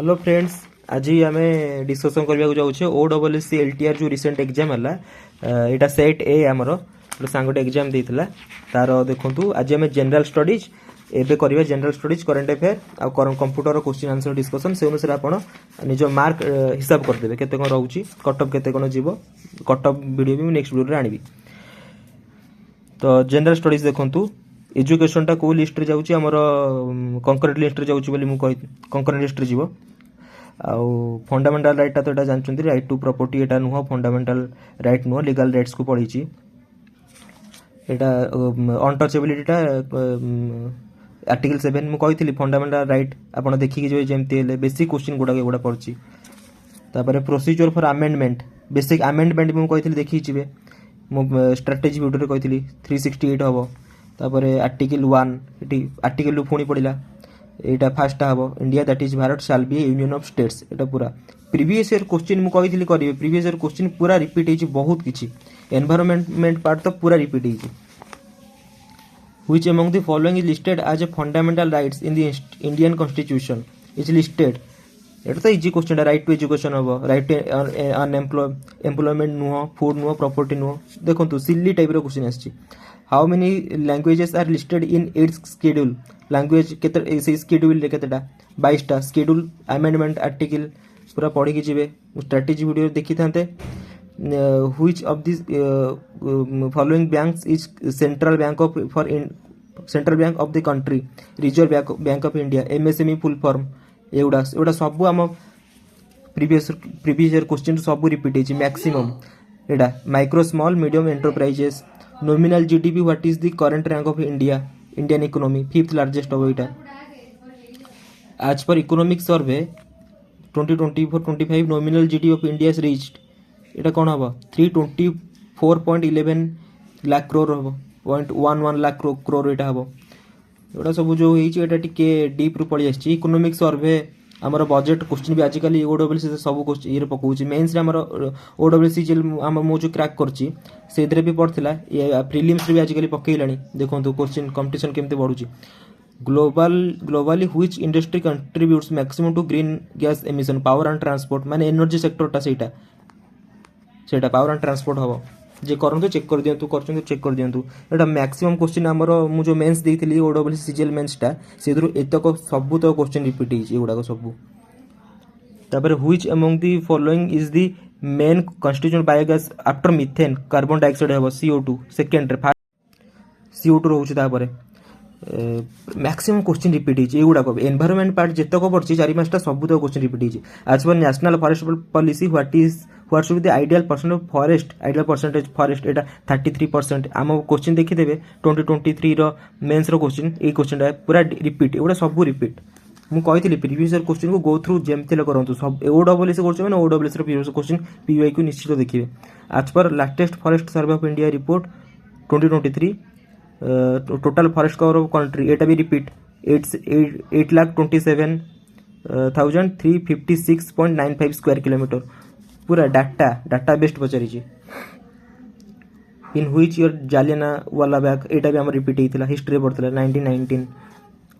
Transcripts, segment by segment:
Hello friends, आज आम discussion करने जाऊे OSSC LTR जो रिसेंट एग्जाम है यहाँ सेट ए आमर गोटे सांगटे एग्जाम देता तार देखु आज आम जनरल स्टडीज एवं करवा जनरल स्टडीज करेन्ट अफेयर आ कंप्यूटर क्वेश्चन आंसर डिस्कसन से अनुसार आप निज मार्क हिसाब करदे केते कौन रोचे कटअप केते कौन जीव कटअप वीडियो भी नेक्स्ट वीडियो आनी। तो जनरल स्टडीज देखु एजुकेशन टा को लिस्ट रे जाउची हमर कंकरेंट लिस्ट रे जाउची बोली मु कहि कंकरेंट लिस्ट रे जीवो आउ फंडामेंटल राइट ता तो एटा जानचंती राइट टू प्रॉपर्टी एटा नुह फंडामेंटल राइट नुह लीगल राइट्स को पढीची एटा अनटचेबिलिटी टा आर्टिकल 7 मु कहितली फंडामेंटल राइट आपण देखि कि जो जेमती हेले बेसिक क्वेश्चन गुडा पड़ची तापर procedure for amendment basic amendment मु कहितली देखि छिबे मु स्ट्रेटजी वीडियो रे कहितली 368 हबो तापर आर्टिकल 1 एटी आर्टिकल पुणी पड़ला एटा फास्ट हम India that is Bharat shall be union of states एटा पूरा प्रीवियस ईयर क्वेश्चन मु कहितली करिवे प्रीवियस ईयर क्वेश्चन पूरा रिपीट हेची बहुत किछि एनवायरनमेंट पार्ट तो पूरा रिपीट हेची which among the following is listed as a fundamental rights in the Indian constitution is listed एटा तो easy question right to education हबो राइट टू एम्प्लॉयमेंट नुह फूड नुह प्रॉपर्टी नुह देखंतु सिली टाइप रो क्वेश्चन आछि how many languages are listed in its schedule language केते से शेड्यूल रे केतेटा 22 टा शेड्यूल अमेंडमेंट आर्टिकल पूरा पढ़ी के जिवे स्ट्रेटजी वीडियो देखि थांते which of this following banks is central bank of for central bank of the country Reserve Bank of India MSME full form एउडा सब हम प्रीवियस ईयर क्वेश्चन सब रिपीट हेची मैक्सिमम एडा micro small medium enterprises nominal GDP what is the current rank of Indian economy fifth largest of इटा आज पर economic survey 2024-25 nominal GDP of India is reached एटा कोन हबो 324.11 लाख करोड़ हबो 0.11 लाख करोड़ एटा हबो एटा सब जो हेची एटा टिके डीप रु पड़ी आछि इकोनॉमिक सर्वे हमर बजेट क्वेश्चन भी आजिकल ओडब्ल्यूसी से सब क्वेश्चन ये पकाउछि मेंस रे हमर ओडब्ल्यूसी जेल हम मो जो क्रैक करछि सेदरे भी पड़थिला प्रीलिम्स रे भी आजिकल पकेइलानी देखंतु क्वेश्चन कंपटीशन केमते बढ़ुछि globally which industry contributes maximum to green gas emission power and transport माने एनर्जी सेक्टर टा सेटा पावर एंड ट्रांसपोर्ट हबो जे करंतु चेक कर दियंतु करचंतु चेक कर दियंतु एटा मैक्सिमम क्वेश्चन हमर मु जो मेंस देइथिली ओडब्ल्यूसी सीजीएल मेंस टा सेदरु एतक सब तो क्वेश्चन रिपीट हिच एगुडा को सब तापर which among the following is the main constituent biogas after methane carbon dioxide हबो CO2 सेकंड रे फर्स्ट CO2 रहउछि तापर मैक्सिमम क्वेश्चन रिपीट हिच एगुडा को एनवायरनमेंट पार्ट जेतक पड़छि 4-5टा सब तो क्वेश्चन रिपीट हिच as per national forest policy what should be the ideal percent of forest ideal percentage forest एटा 33% आम क्वेश्चन देखि देबे 2023 रो मेंस रो क्वेश्चन ए क्वेश्चन पूरा रिपीट एगुडा सब रिपीट मु कहितली प्रीवियस ईयर क्वेश्चन को गो थ्रू जेमते करंतु सब ओडब्ल्यूसी करछ माने ओडब्ल्यूसी रो प्रीवियस क्वेश्चन पीवाई को निश्चित देखिबे आज पर latest forest survey of India report 2023 total forest cover of country एटा भी रिपीट 8,27,356.95 स्क्वायर किलोमीटर पूरा डाटा बेस्ड पचारि in which year Jallianwala Bagh एटा भी हम रिपीट हेतिला हिस्ट्री पड़थला 1919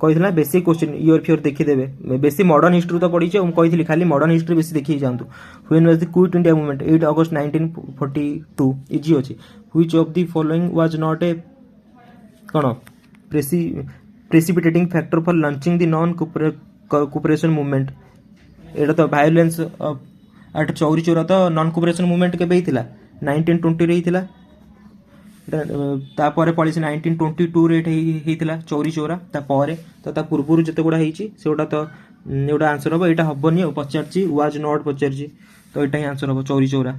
कहितला बेसिक क्वेश्चन ईयर फियर देखि देबे बेसी मॉडर्न हिस्ट्री तो पड़ी छै हम कहितली खाली मॉडर्न हिस्ट्री बेसी देखि जानतु when was the quit India movement 8 August 1942 easy अछि which of the following was not a कोन precipitating factor for launching the non cooperation movement एटा तो वायलेंस एट चौरी चोरा तो नॉन कोऑपरेशन मूवमेंट के बेहितिला 1920 रे हितिला तापर पॉलिसी 1922 रे हेतिला चौरी चोरा तापर तो ता पूर्वरु जते गुडा हेची सेउडा तो एउडा आंसर हो एटा हबनी पचारची वाज नॉट पचारची तो एटा ही आंसर हो Chauri Chaura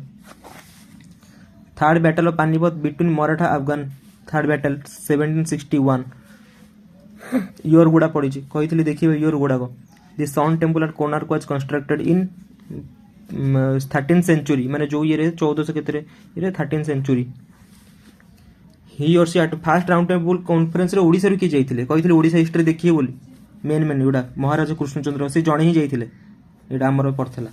third battle of Panipat between Maratha Afghan third battle 1761 योर गुडा पड़ी कहितली देखिबे योर गुडा को the sun temple at Konark was constructed in 13th century माने जो ये 1400 केतरे ये 13th सेंचुरी ही और सी at first round table conference रे ओडिसा रे की जाइथिले कहिथिले ओडिसा हिस्ट्री देखिए बोली मेन एडा महाराजा कृष्णचंद्र से जणे ही जाइथिले एडा हमर पड़थला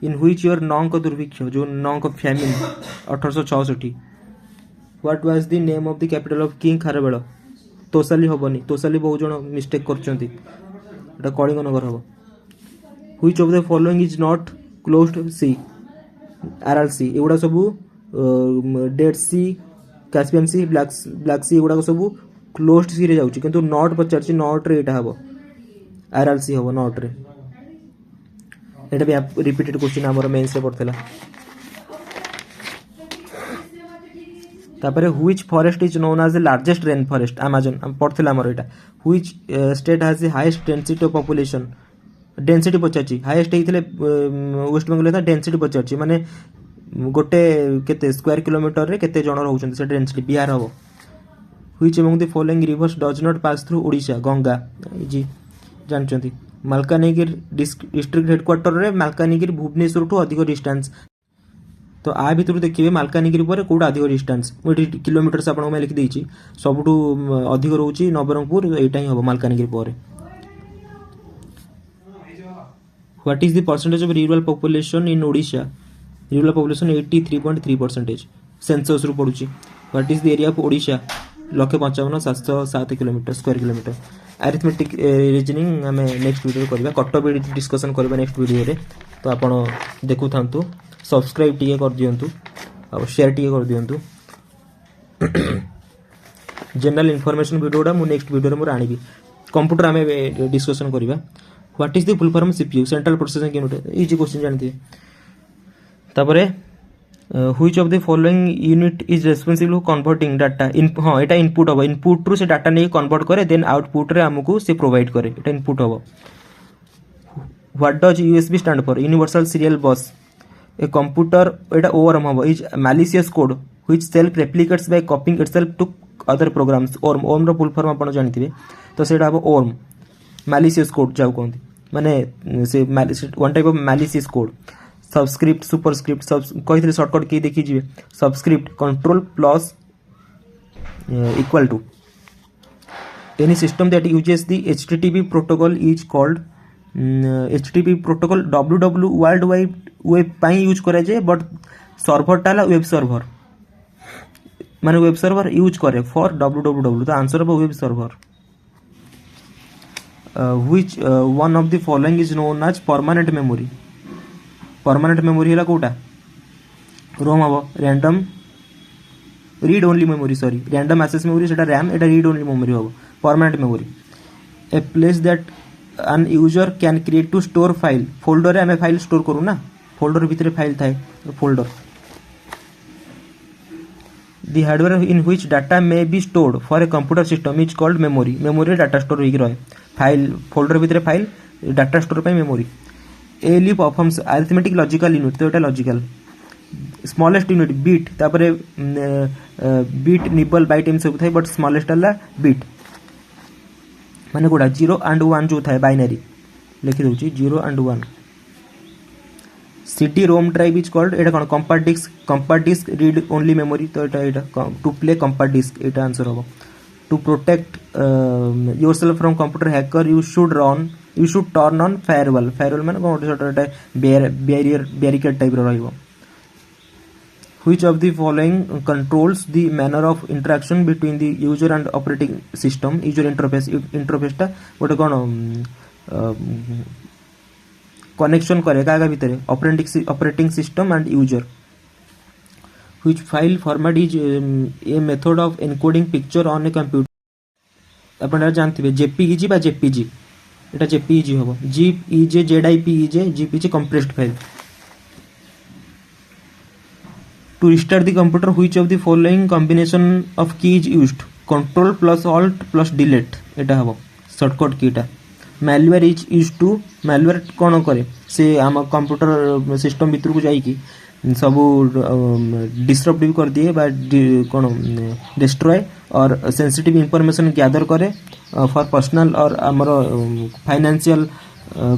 इन व्हिच ईयर नंक दुर्भिक्ष जो नंक famine 1866 what was the name of the capital of king Kharavela Tosali हबनी तोसाली बहुत जण मिस्टेक करचंती एटा कलिंग नगर हबो which of the following is not closed sea Aral Sea एगुड़ा सब Dead Sea Caspian Sea Black Sea एगुड़ा सब क्लोज्ड सी रे जाउची किंतु नॉट पचार नॉट रे एटा हबो आरआर सी हबो नॉट रे एटा भी रिपीटेड क्वेश्चन हमर मेंस रे पड़थला तापर which forest is known as the largest rain forest Amazon पड़थला हमर एटा which state has the highest density of population density पचाची हाईएस्ट हेइथिले वेस्ट बंगाल था डेंसिटी पचाची माने गोटे केते स्क्वायर किलोमीटर रे केते जण रहउछन से डेंसिटी बिहार हबो which among the following rivers does not pass through Odisha Ganga ji जानचंती मालकानगिरी डिस्ट्रिक्ट हेडक्वार्टर रे मालकानगिरी भुवनेश्वर टू अधिक डिस्टेंस तो आ भितर देखिए मालकानगिरी पर कौटा अधिक डिस्टेंस मुझे किलोमीटर से आपको लिखी देती सबुठू अधिक रोचे नवरंगपुर यहाँ ही हम मालकानगिरी पर what is the percentage of rural population in Odisha rural population 83.3% census रु पड़ुची what is the area of Odisha 1,55,707 kilometre square kilometre arithmetic reasoning आम नेक्स्ट वीडियो करवा कट भी डिस्कसन करवा नेक्स्ट वीडियो रे तो आप देखु था सब्सक्राइब टी कर दिंतु और शेयर टी कर दिंतु जनरल इनफॉरमेशन वीडियोटा मु नेक्स्ट वीडियो में आनी कंप्यूटर आम डिस्कसन करवा what is the full form CPU central processing unit easy question जानते तापरे which of the following unit is responsible for converting data हाँ एटा इनपुट हम इनपुट रु से डाटा नहीं कन्वर्ट करे देन आउटपुट रे हमको से प्रोवाइड करे एटा इनपुट हम what does USB stand for universal serial bus a computer एटा ओवर्म हम is malicious code which self replicates by copying itself to other programs worm worm रो फुल फॉर्म आपण जानथिबे तो सेटा हम ओर्म मैलिशियस कोड जाउ कहंती माने से one type of malicious code subscript superscript सब कही शॉर्टकट की देखी जी subscript control plus equal to any system that uses the HTTP protocol is called HTTP protocol WW world wide web पाई यूज करा जाए बट सर्वर टाला web server माने वेब सर्वर यूज करे फॉर डब्ल्यूडब्ल्यू तो आंसर अब web server which one of the following is known as permanent memory है कोटा रोम हम random read only memory sorry random access memory सेटा रैम एटा read only memory हम permanent memory a place that an user can create to store file folder रे हमें file store करू ना folder भीतर फाइल थाए folder the hardware in which data may be stored for a computer system is called memory memory data store होई रहे file folder भीतर file data store पे मेमोरी एली परफॉर्म्स अरिथमेटिक लॉजिकल यूनिट तो एटा logical smallest unit bit तापरे bit nibble byte एम सब थाए बट स्मॉलेस्ट हला बीट माने कोडा 0 and 1 जो थाए बाइनरी लिखि दउची 0 and 1 CD ROM drive is called एटा कोन compact disc read only memory तो एटा टू प्ले कंपैक्ट डिस्क एटा आंसर होबो to protect yourself from computer hacker you should turn on firewall माने कोन छोटा बैरिकेड टाइप रो रहइबो which of the following controls the manner of interaction between the user and operating system user interface टा गोटे कोन connection करे का भीतर operating system and user which file format is a method of encoding picture on a computer upon जानथिबे jpeg बा jpg एटा jpeg होबो zip jpeg compressed file to restart the computer which of the following combination of key is used control plus alt plus delete एटा हबो shortcut कीटा malware is used to malware कोन करे से हम computer system भीतर को जाई कि सब डिस्टर्ब भी कर दिए बा कोन डिस्ट्रॉय और सेंसिटिव इंफॉर्मेशन गैदर करे फॉर पर्सनल और हमर फाइनेंशियल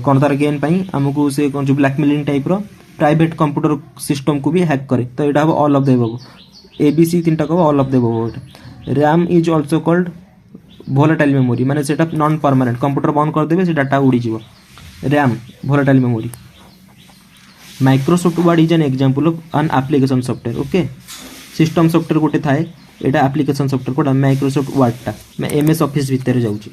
कोन तार गेन पई हमको से कोन जो ब्लैकमेलिंग टाइप रो प्राइवेट कंप्यूटर सिस्टम को भी हैक करे तो एटा हो all of the above ABC तीनटा को all of the above RAM is also called volatile memory माने सेटा नॉन परमानेंट कंप्यूटर बंद कर देबे से डाटा उड़ी जीवो RAM volatile memory Microsoft Word is an example of an application software okay system software गोटे थाए एटा एप्लीकेशन सॉफ्टवेयर कोटा माइक्रोसॉफ्ट वर्ड टा मैं एमएस ऑफिस भीतर जाउची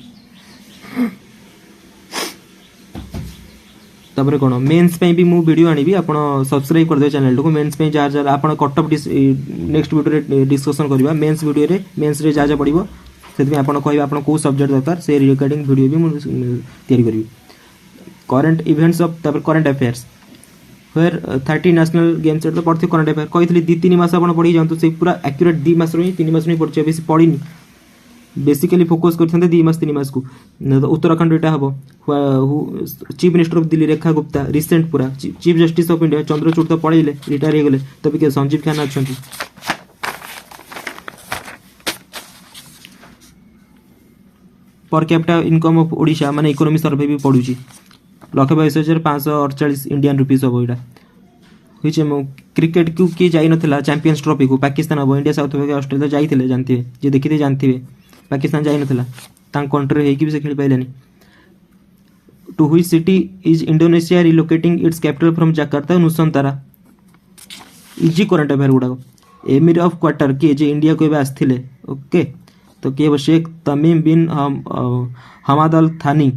तापर कौन मेन्स भी मु वीडियो आनी आप सब्सक्राइब करदे चैनल को मेन्स जहाँ जहाँ आप cut off next video discussion करवा मेन्स वीडियो रे मेन्स रे जहाँ पड़ो से आप कह आप कौ सब्जेक्ट दरकार से रिगार्डिंग वीडियो भी मुझे करी करेंट इवेंट्स ऑफ तापर करेंट अफेयर्स फिर 30 नेशनल गेम्स तो पढ़ते करेंट अफेयर कही 2-3 मास आप पढ़ी जातु से पूरा एक्यूरेट 2 मास ही 3 मास ही पढ़े बेसी पढ़ी बेसिकली फोकस करते 2 मास 3 मास को उत्तराखंड यहाँ हम chief minister of Delhi Rekha Gupta recent पूरा chief justice of India Chandrachud तो पढ़ेले रिटायर हो गले तो भी संजीव खान अच्छा per capita income of Odisha माने इकोनॉमी सर्वे भी पढ़ुची 1,22,548 इंडियन रुपीज हम यहाँ हुई क्रिकेट को किए जाई नथिला चैंपियंस ट्रॉफी को पाकिस्तान हम इंडिया साउथ अफ्रीका ऑस्ट्रेलिया जाइए जानते जे देखिए जानते पाकिस्तान जाई नथिला कंट्री होगी भी से खेल पाइलानी two which city is Indonesia relocating its capital from Jakarta Nusantara easy current affair गुड़ाक एमिर ऑफ क्वार्टर किए जे इंडिया को आसते ओके तो किए शेख तमीम बिन हमाद अल थानी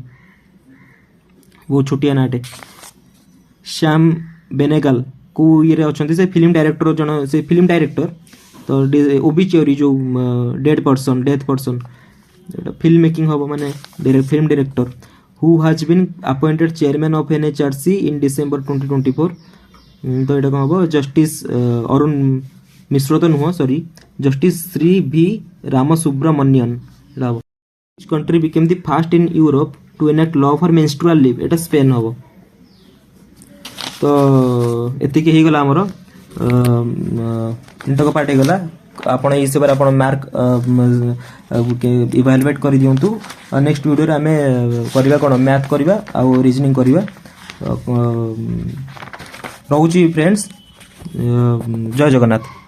वो छोटिया नाटे श्याम बेनेगल को ये अच्छा से फिल्म डायरेक्टर जन से फिल्म डायरेक्टर तो ओबिच्योरी जो डेथ पर्सन फिल्म मेकिंग हम माने film director who has been appointed chairman of NHRC in December 2024 तो ये कौन हम जस्टिस अरुण मिश्र तो नुह सॉरी जस्टिस श्री भी Ramasubramanian country became the first in Europe to enact law for menstrual leave एटा स्पेन हम तो एतिक हो गला आमर इंटक पार्ट होगा आपण इस बार आप मार्क इवालुएट कर दिंतु नेक्स्ट वीडियो आम करवा कौन मैथ करवा आउ रीजनिंग करवा रोची फ्रेंड्स जय जगन्नाथ।